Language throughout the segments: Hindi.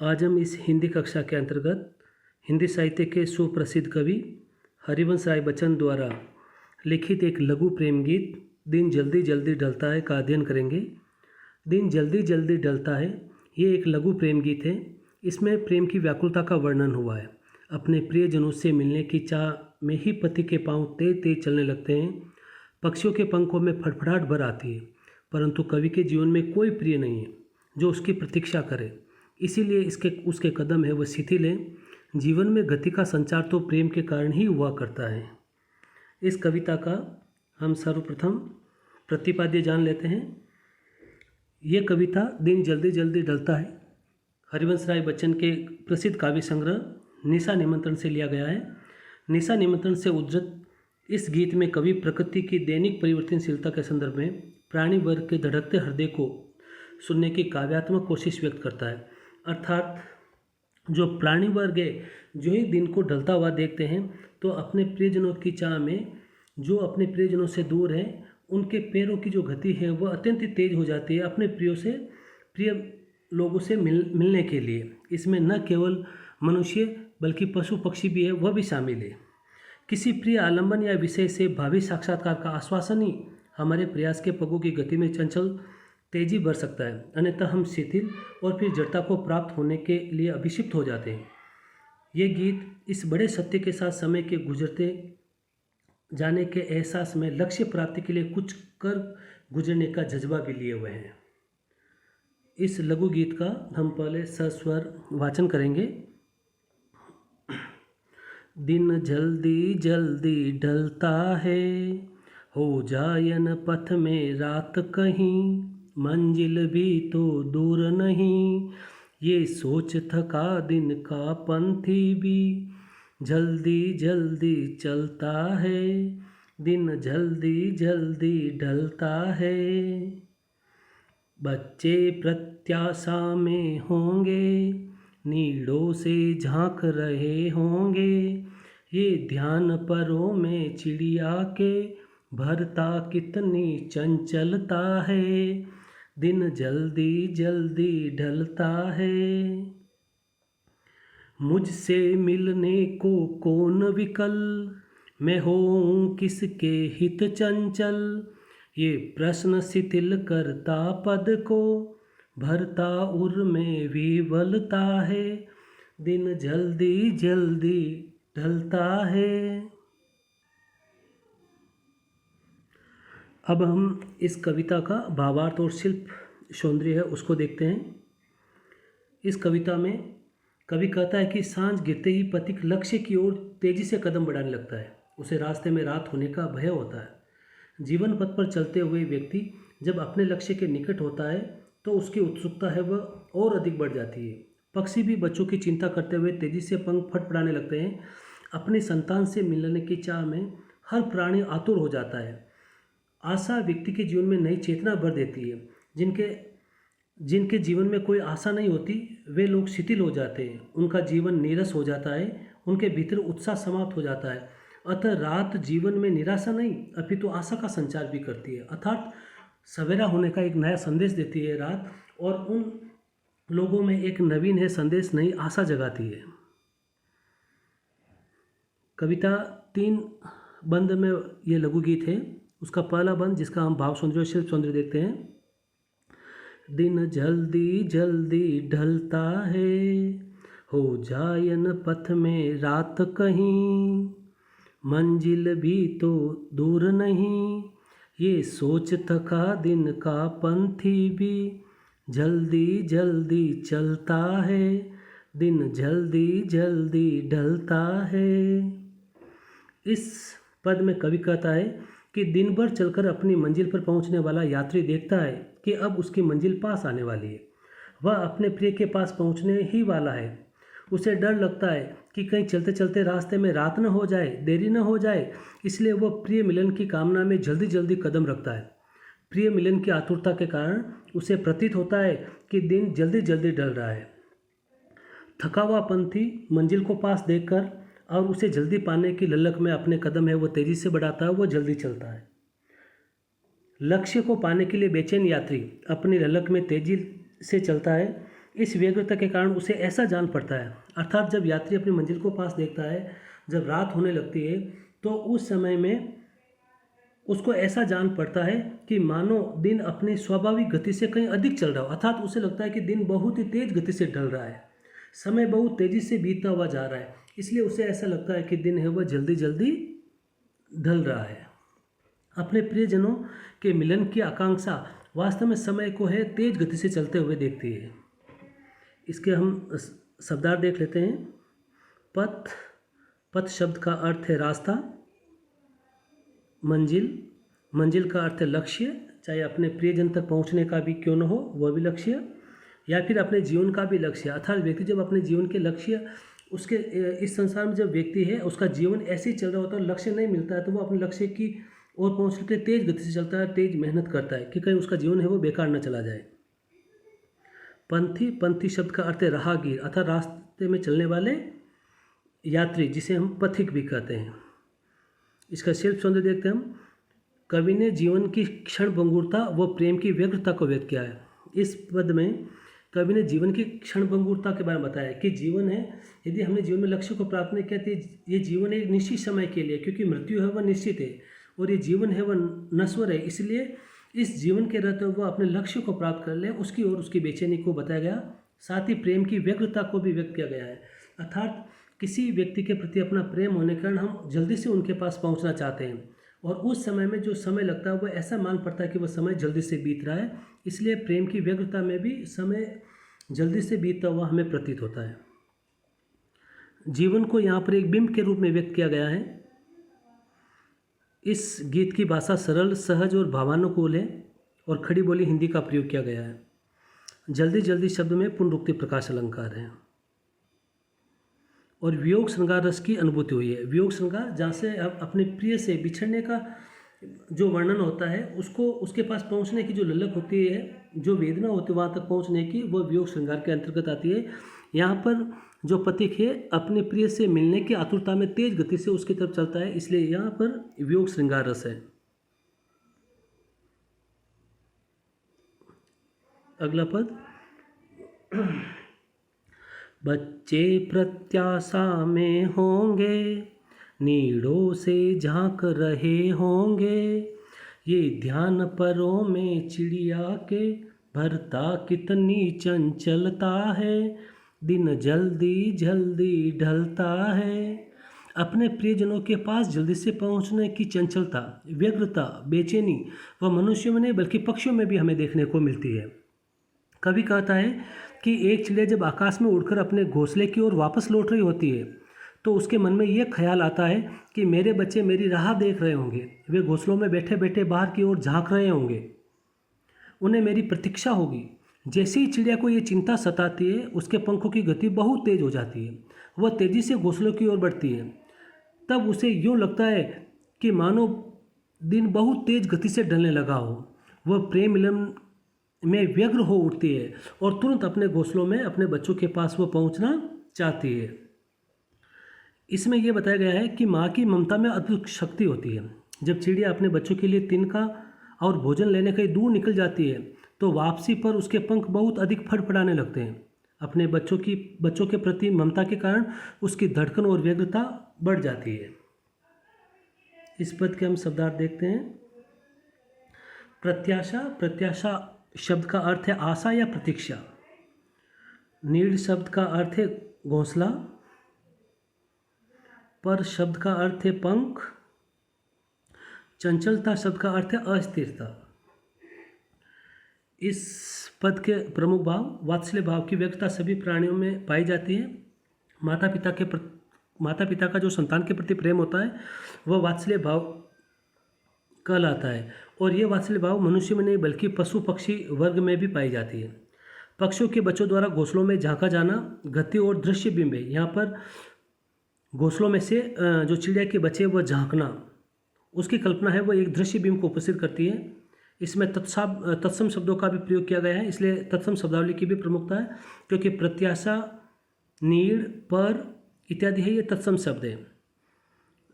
आज हम इस हिंदी कक्षा के अंतर्गत हिंदी साहित्य के सुप्रसिद्ध कवि हरिवंश राय बच्चन द्वारा लिखित एक लघु प्रेम गीत दिन जल्दी जल्दी ढलता है का अध्ययन करेंगे। दिन जल्दी जल्दी ढलता है ये एक लघु प्रेम गीत है। इसमें प्रेम की व्याकुलता का वर्णन हुआ है। अपने प्रियजनों से मिलने की चाह में ही पति के पांव तेज तेज चलने लगते हैं। पक्षियों के पंखों में फड़फड़ाहट भर आती है, परंतु कवि के जीवन में कोई प्रिय नहीं है जो उसकी प्रतीक्षा करे। इसीलिए उसके कदम है वह शिथिल है। जीवन में गति का संचार तो प्रेम के कारण ही हुआ करता है। इस कविता का हम सर्वप्रथम प्रतिपाद्य जान लेते हैं। ये कविता दिन जल्दी जल्दी ढलता है हरिवंश राय बच्चन के प्रसिद्ध काव्य संग्रह निशा निमंत्रण से लिया गया है। निशा निमंत्रण से उद्धृत इस गीत में कवि प्रकृति की दैनिक परिवर्तनशीलता के संदर्भ में प्राणी वर्ग के धड़कते हृदय को सुनने की काव्यात्मक कोशिश व्यक्त करता है। अर्थात जो प्राणी वर्ग है, जो ही दिन को ढलता हुआ देखते हैं तो अपने प्रियजनों की चाह में जो अपने प्रियजनों से दूर है उनके पैरों की जो गति है वह अत्यंत तेज हो जाती है अपने प्रिय लोगों से मिलने के लिए। इसमें न केवल मनुष्य बल्कि पशु पक्षी भी है, वह भी शामिल है। किसी प्रिय आलंबन या विषय से भावी साक्षात्कार का आश्वासन ही हमारे प्रयास के पगों की गति में चंचल तेजी बढ़ सकता है, अन्यथा हम शिथिल और फिर जड़ता को प्राप्त होने के लिए अभिषिक्त हो जाते हैं। ये गीत इस बड़े सत्य के साथ समय के गुजरते जाने के एहसास में लक्ष्य प्राप्ति के लिए कुछ कर गुजरने का जज्बा भी लिए हुए हैं। इस लघु गीत का हम पहले सस्वर वाचन करेंगे। दिन जल्दी जल्दी ढलता है, हो जायन पथ में रात कहीं, मंजिल भी तो दूर नहीं, ये सोच थका दिन का पंथी भी, जल्दी जल्दी चलता है, दिन जल्दी जल्दी ढलता है। बच्चे प्रत्याशा में होंगे, नीड़ों से झांक रहे होंगे, ये ध्यान परों में चिड़िया के भरता कितनी चंचलता है, दिन जल्दी जल्दी ढलता है। मुझसे मिलने को कौन विकल, मैं होऊं किसके हित चंचल, ये प्रश्न शिथिल करता पद को, भरता उर में विवलता है, दिन जल्दी जल्दी ढलता है। अब हम इस कविता का भावार्थ और शिल्प सौंदर्य है उसको देखते हैं। इस कविता में कवि कहता है कि सांझ गिरते ही पथिक लक्ष्य की ओर तेजी से कदम बढ़ाने लगता है। उसे रास्ते में रात होने का भय होता है। जीवन पथ पर चलते हुए व्यक्ति जब अपने लक्ष्य के निकट होता है तो उसकी उत्सुकता है वह और अधिक बढ़ जाती है। पक्षी भी बच्चों की चिंता करते हुए तेजी से पंख फटफड़ाने लगते हैं। अपनी संतान से मिलने की चाह में हर प्राणी आतुर हो जाता है। आशा व्यक्ति के जीवन में नई चेतना भर देती है। जिनके जीवन में कोई आशा नहीं होती वे लोग शिथिल हो जाते हैं, उनका जीवन नीरस हो जाता है, उनके भीतर उत्साह समाप्त हो जाता है। अतः रात जीवन में निराशा नहीं अपितु आशा का संचार भी करती है, अर्थात सवेरा होने का एक नया संदेश देती है रात, और उन लोगों में एक नवीन है संदेश, नई आशा जगाती है। कविता 3 बंद में ये लघु गीत है। उसका पहला बंद जिसका हम भाव सौंदर्य और शिल्प सौंदर्य देखते हैं। दिन जल्दी जल्दी ढलता है, हो जायन पथ में रात कहीं, मंजिल भी तो दूर नहीं, ये सोच थका दिन का पंथी भी, जल्दी जल्दी चलता है, दिन जल्दी जल्दी ढलता है। इस पद में कवि कहता है कि दिन भर चलकर अपनी मंजिल पर पहुंचने वाला यात्री देखता है कि अब उसकी मंजिल पास आने वाली है। वह अपने प्रिय के पास पहुंचने ही वाला है। उसे डर लगता है कि कहीं चलते चलते रास्ते में रात न हो जाए, देरी न हो जाए, इसलिए वह प्रिय मिलन की कामना में जल्दी जल्दी कदम रखता है। प्रिय मिलन की आतुरता के कारण उसे प्रतीत होता है कि दिन जल्दी जल्दी ढल रहा है। थका हुआ पंथी मंजिल को पास देखकर और उसे जल्दी पाने की ललक में अपने कदम है वह तेजी से बढ़ाता है, वह जल्दी चलता है। लक्ष्य को पाने के लिए बेचैन यात्री अपनी ललक में तेजी से चलता है। इस व्यग्रता के कारण उसे ऐसा जान पड़ता है, अर्थात जब यात्री अपनी मंजिल को पास देखता है, जब रात होने लगती है, तो उस समय में उसको ऐसा जान पड़ता है कि मानो दिन अपनी स्वाभाविक गति से कहीं अधिक चल रहा हो, अर्थात उसे लगता है कि दिन बहुत ही तेज गति से ढल रहा है, समय बहुत तेजी से बीतता हुआ जा रहा है, इसलिए उसे ऐसा लगता है कि दिन है वह जल्दी जल्दी ढल रहा है। अपने प्रियजनों के मिलन की आकांक्षा वास्तव में समय को है तेज गति से चलते हुए देखती है। इसके हम शब्दार्थ देख लेते हैं। पथ, पथ शब्द का अर्थ है रास्ता। मंजिल, मंजिल का अर्थ है लक्ष्य, चाहे अपने प्रियजन तक पहुंचने का भी क्यों न हो वह भी लक्ष्य, या फिर अपने जीवन का भी लक्ष्य, अर्थात व्यक्ति जब अपने जीवन के लक्ष्य उसके इस संसार में जब व्यक्ति है उसका जीवन ऐसे ही चल रहा होता है और लक्ष्य नहीं मिलता है, तो वो अपने लक्ष्य की ओर पहुँचने के लिए तेज गति से चलता है, तेज मेहनत करता है कि कहीं उसका जीवन है वो बेकार न चला जाए। पंथी, पंथी शब्द का अर्थ है राहगीर, अर्थात रास्ते में चलने वाले यात्री, जिसे हम पथिक भी कहते हैं। इसका शिल्प सौंदर्य देखते हैं हम। कवि ने जीवन की क्षण भंगुरता व प्रेम की व्यग्रता को व्यक्त किया है। इस पद में कवि ने जीवन की क्षण भंगुरता के बारे में बताया कि जीवन है, यदि हमने जीवन में लक्ष्य को प्राप्त नहीं किया तो ये जीवन एक निश्चित समय के लिए, क्योंकि मृत्यु है वह निश्चित है और ये जीवन है वह नश्वर है, इसलिए इस जीवन के रहते हुए वह अपने लक्ष्य को प्राप्त कर ले, उसकी ओर उसकी बेचैनी को बताया गया। साथ ही प्रेम की व्यग्रता को भी व्यक्त किया गया है, अर्थात किसी व्यक्ति के प्रति अपना प्रेम होने के कारण हम जल्दी से उनके पास पहुंचना चाहते हैं और उस समय में जो समय लगता है वह ऐसा मान पड़ता है कि वह समय जल्दी से बीत रहा है, इसलिए प्रेम की व्यग्रता में भी समय जल्दी से बीतता हुआ हमें प्रतीत होता है। जीवन को यहाँ पर एक बिंब के रूप में व्यक्त किया गया है। इस गीत की भाषा सरल, सहज और भावानुकूल है और खड़ी बोली हिंदी का प्रयोग किया गया है। जल्दी जल्दी शब्द में पुनरुक्ति प्रकाश अलंकार है और वियोग श्रृंगार रस की अनुभूति हुई है। वियोग श्रृंगार, जहाँ से अब अपने प्रिय से बिछड़ने का जो वर्णन होता है उसको उसके पास पहुँचने की जो ललक होती है, जो वेदना होती है वहाँ तक पहुँचने की, वो वियोग श्रृंगार के अंतर्गत आती है। यहाँ पर जो पथिक है अपने प्रिय से मिलने की आतुरता में तेज गति से उसकी तरफ चलता है, इसलिए यहाँ पर वियोग श्रृंगार रस है। अगला पद, बच्चे प्रत्याशा में होंगे, नीड़ों से झांक रहे होंगे, ये ध्यान परों में चिड़िया के भरता कितनी चंचलता है, दिन जल्दी जल्दी ढलता है। अपने प्रियजनों के पास जल्दी से पहुंचने की चंचलता, व्यग्रता, बेचैनी वह मनुष्यों में नहीं बल्कि पक्षियों में भी हमें देखने को मिलती है। कवि कहता है कि एक चिड़िया जब आकाश में उड़कर अपने घोंसले की ओर वापस लौट रही होती है तो उसके मन में यह ख्याल आता है कि मेरे बच्चे मेरी राह देख रहे होंगे, वे घोंसलों में बैठे बैठे बाहर की ओर झांक रहे होंगे, उन्हें मेरी प्रतीक्षा होगी। जैसे ही चिड़िया को ये चिंता सताती है उसके पंखों की गति बहुत तेज हो जाती है, वह तेजी से घोंसलों की ओर बढ़ती है। तब उसे यूँ लगता है कि मानो दिन बहुत तेज गति से ढलने लगा हो। वह प्रेम मिलन में व्यग्र हो उठती है और तुरंत अपने घोंसलों में अपने बच्चों के पास वो पहुंचना चाहती है। इसमें यह बताया गया है कि माँ की ममता में अद्भुत शक्ति होती है। जब चिड़िया अपने बच्चों के लिए तिनका और भोजन लेने कहीं दूर निकल जाती है तो वापसी पर उसके पंख बहुत अधिक फड़फड़ाने लगते हैं। अपने बच्चों के प्रति ममता के कारण उसकी धड़कन और व्यग्रता बढ़ जाती है। इस पद के हम शब्दार्थ देखते हैं। प्रत्याशा, प्रत्याशा शब्द का अर्थ है आशा या प्रतीक्षा। नीड़ शब्द का अर्थ है घोंसला। पर शब्द का अर्थ है पंख। चंचलता शब्द का अर्थ है अस्थिरता। इस पद के प्रमुख भाव, वात्सल्य भाव की व्यक्तता सभी प्राणियों में पाई जाती है। माता पिता का जो संतान के प्रति प्रेम होता है वह वात्सल्य भाव कहलाता है और ये वात्सल्य भाव मनुष्य में नहीं बल्कि पशु पक्षी वर्ग में भी पाई जाती है। पक्षियों के बच्चों द्वारा घोंसलों में झांका जाना गति और दृश्य बिंब है। यहाँ पर घोंसलों में से जो चिड़िया के बच्चे वह झांकना, उसकी कल्पना है, वह एक दृश्य बिंब को उपस्थित करती है। इसमें तत्सम शब्दों का भी प्रयोग किया गया है, इसलिए तत्सम शब्दावली की भी प्रमुखता है, क्योंकि प्रत्याशा, नीड़, पर इत्यादि है ये तत्सम शब्द है।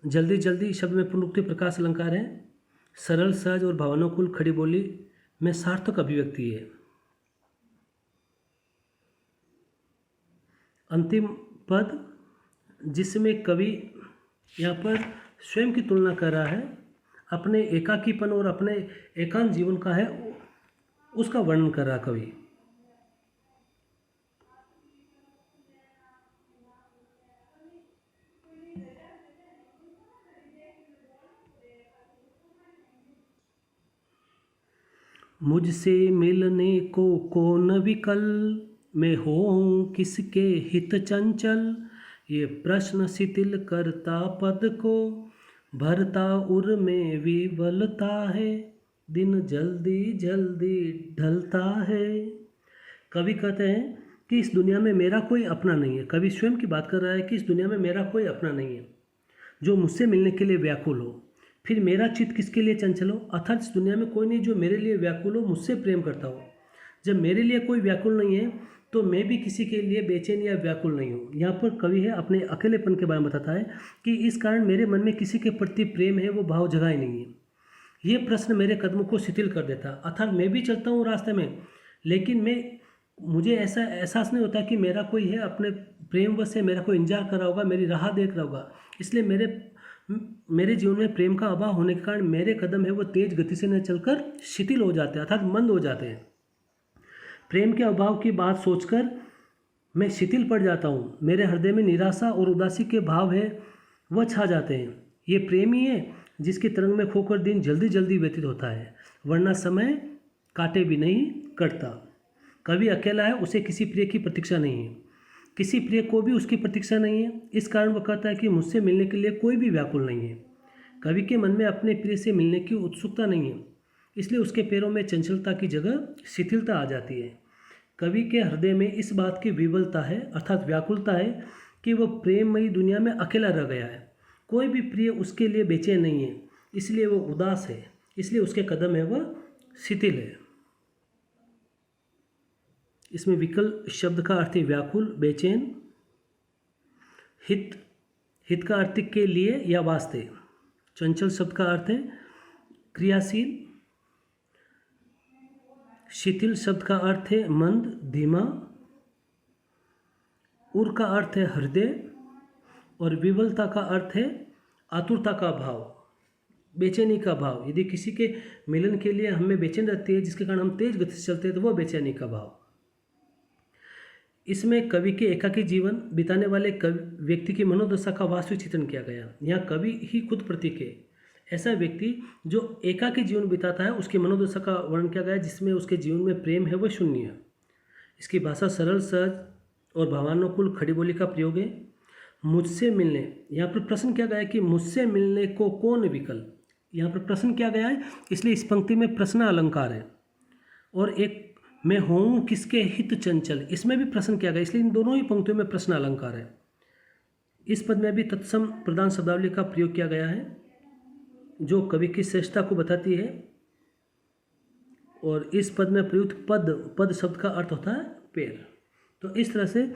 जल्दी जल्दी शब्द में पुनरुक्ति प्रकाश अलंकार है। सरल, सहज और भावानुकूल खड़ी बोली में सार्थक अभिव्यक्ति है। अंतिम पद जिसमें कवि यहाँ पर स्वयं की तुलना कर रहा है, अपने एकाकीपन और अपने एकांत जीवन का है, उसका वर्णन कर रहा कवि। मुझसे मिलने को कौन विकल, मैं होऊं किसके हित चंचल, ये प्रश्न शिथिल करता पद को, भरता उर में विवलता है, दिन जल्दी जल्दी ढलता है। कवि कहते हैं कि इस दुनिया में मेरा कोई अपना नहीं है। कवि स्वयं की बात कर रहा है कि इस दुनिया में मेरा कोई अपना नहीं है जो मुझसे मिलने के लिए व्याकुल हो। फिर मेरा चित्त किसके लिए चंचल हो, अर्थात इस दुनिया में कोई नहीं जो मेरे लिए व्याकुल हो, मुझसे प्रेम करता हो। जब मेरे लिए कोई व्याकुल नहीं है तो मैं भी किसी के लिए बेचैन या व्याकुल नहीं हूँ। यहाँ पर कवि है अपने अकेलेपन के बारे में बताता है कि इस कारण मेरे मन में किसी के प्रति प्रेम है वो भाव जगा ही नहीं है। ये प्रश्न मेरे कदमों को शिथिल कर देता, अर्थात मैं भी चलता हूँ रास्ते में, लेकिन मुझे ऐसा एहसास नहीं होता कि मेरा कोई है अपने प्रेमवश से मेरा कोई इंतजार कर रहा होगा, मेरी राह देख रहा होगा। इसलिए मेरे जीवन में प्रेम का अभाव होने के कारण मेरे कदम है वो तेज गति से न चलकर शिथिल हो जाते हैं, अर्थात मंद हो जाते हैं। प्रेम के अभाव की बात सोचकर मैं शिथिल पड़ जाता हूँ। मेरे हृदय में निराशा और उदासी के भाव है वह छा जाते हैं। ये प्रेम ही है जिसकी तरंग में खोकर दिन जल्दी जल्दी व्यतीत होता है, वरना समय काटे भी नहीं कटता। कवि अकेला है, उसे किसी प्रिय की प्रतीक्षा नहीं है, किसी प्रिय को भी उसकी प्रतीक्षा नहीं है। इस कारण वह कहता है कि मुझसे मिलने के लिए कोई भी व्याकुल नहीं है। कवि के मन में अपने प्रिय से मिलने की उत्सुकता नहीं है, इसलिए उसके पैरों में चंचलता की जगह शिथिलता आ जाती है। कवि के हृदय में इस बात की विवलता है, अर्थात व्याकुलता है कि वह प्रेममयी दुनिया में अकेला रह गया है। कोई भी प्रिय उसके लिए बेचैन नहीं है, इसलिए वह उदास है, इसलिए उसके कदम है वह शिथिल है। इसमें विकल शब्द का अर्थ है व्याकुल, बेचैन। हित का अर्थ के लिए या वास्ते। चंचल शब्द का अर्थ है क्रियाशील। शिथिल शब्द का अर्थ है मंद, धीमा। उर का अर्थ है हृदय और विवलता का अर्थ है आतुरता का भाव, बेचैनी का भाव। यदि किसी के मिलन के लिए हमें बेचैन रहती है जिसके कारण हम तेज गति से चलते हैं तो वह बेचैनी का भाव। इसमें कवि के एकाकी जीवन बिताने वाले व्यक्ति की मनोदशा का वास्तविक चित्रण किया गया। यहाँ कवि ही खुद प्रतीक है। ऐसा व्यक्ति जो एकाकी जीवन बिताता है उसकी मनोदशा का वर्णन किया गया, जिसमें उसके जीवन में प्रेम है वह शून्य है। इसकी भाषा सरल, सहज और भावानुकूल खड़ी बोली का प्रयोग है। मुझसे मिलने, यहाँ पर प्रश्न किया गया है कि मुझसे मिलने को कौन विकल। यहाँ पर प्रश्न किया गया है, इसलिए इस पंक्ति में प्रश्न अलंकार है। और एक मैं हूँ किसके हित चंचल, इसमें भी प्रश्न किया गया, इसलिए इन दोनों ही पंक्तियों में प्रश्न अलंकार है। इस पद में भी तत्सम प्रधान शब्दावली का प्रयोग किया गया है जो कवि की श्रेष्ठता को बताती है। और इस पद में प्रयुक्त पद शब्द का अर्थ होता है पैर। तो इस तरह से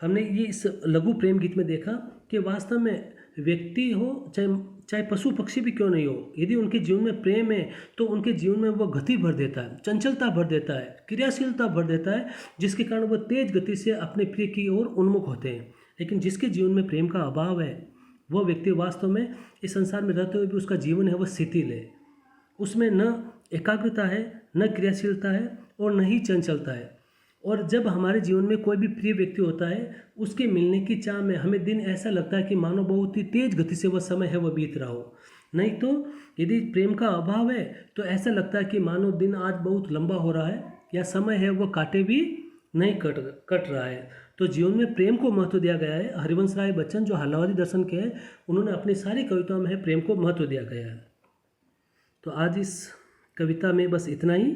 हमने ये इस लघु प्रेम गीत में देखा कि वास्तव में व्यक्ति हो चाहे पशु पक्षी भी क्यों नहीं हो, यदि उनके जीवन में प्रेम है तो उनके जीवन में वह गति भर देता है, चंचलता भर देता है, क्रियाशीलता भर देता है, जिसके कारण वह तेज गति से अपने प्रिय की ओर उन्मुख होते हैं। लेकिन जिसके जीवन में प्रेम का अभाव है वह व्यक्ति वास्तव में इस संसार में रहते हुए भी उसका जीवन है वह शिथिल है। उसमें न एकाग्रता है, न क्रियाशीलता है और न ही चंचलता है। और जब हमारे जीवन में कोई भी प्रिय व्यक्ति होता है उसके मिलने की चाह में हमें दिन ऐसा लगता है कि मानो बहुत ही तेज गति से वह समय है वह बीत रहा हो। नहीं तो यदि प्रेम का अभाव है तो ऐसा लगता है कि मानो दिन आज बहुत लंबा हो रहा है या समय है वह काटे भी नहीं कट रहा है। तो जीवन में प्रेम को महत्व दिया गया है। हरिवंश राय बच्चन जो हल्लावादी दर्शन के हैं उन्होंने अपनी सारी कविताओं में प्रेम को महत्व दिया गया है। तो आज इस कविता में बस इतना ही।